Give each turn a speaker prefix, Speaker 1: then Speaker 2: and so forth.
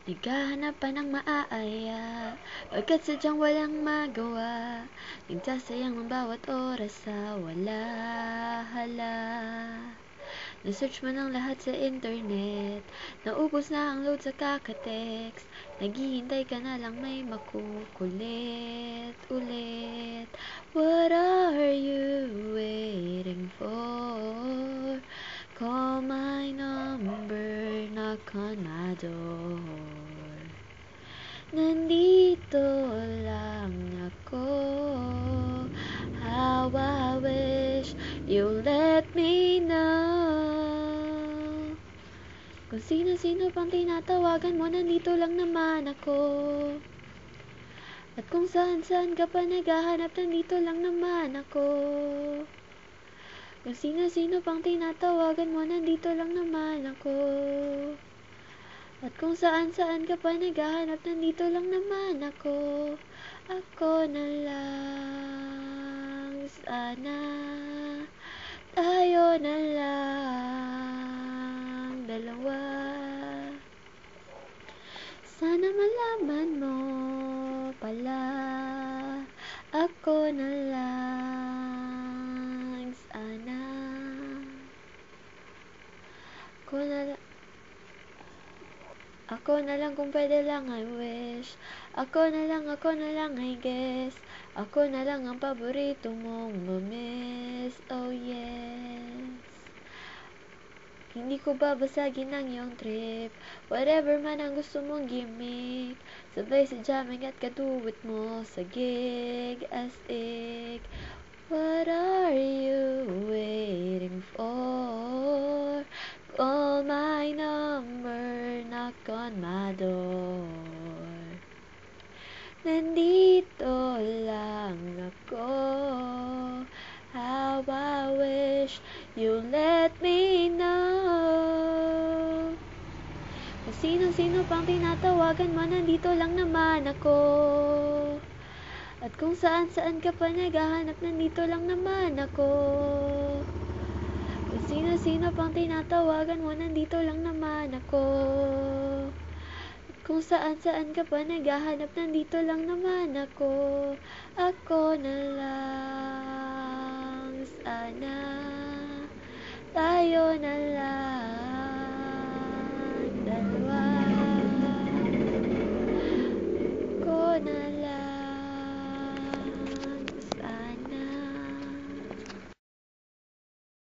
Speaker 1: Naghahanap pa ng maaaya, pagkat sadyang walang magawa. Nagsasayang ang bawat oras sa wala-hala. Na-search mo ng lahat sa internet, naubos na ang load sa kaka-text. Naghihintay ka na lang may makukulit ulit. What are you waiting for? Call my number, knock on my door. Nandito lang ako. How I wish you let me know. Kung sino-sino pang tinatawagan mo, nandito lang naman ako. At kung saan-saan ka pa naghahanap, nandito lang naman ako. Kung sino-sino pang tinatawagan mo, nandito lang naman ako. At kung saan-saan ka pa naghahanap, nandito lang naman ako. Ako na lang, sana tayo na lang dalawa. Sana malaman mo pala, ako na lang, sana. Ako na lang kung pwede lang I wish. Ako na lang I guess. Ako na lang ang paborito mong ma-miss. Oh yes. Hindi ko babasagin ang iyong trip. Whatever man ang gusto mong gimmick. Sabay sa jamming at kaduwit mo sa gig. Astig. What are you waiting for? Call my number, knock on my door. Nandito lang ako. How I wish you let me know. Kung sino-sino pang tinatawagan mo, nandito lang naman ako. At kung saan-saan ka pa naghahanap, nandito lang naman ako. Kung sino-sino pang tinatawagan mo, nandito lang naman ako. At kung saan-saan ka pa naghahanap, nandito lang naman ako. Ako na lang, sana tayo na lang.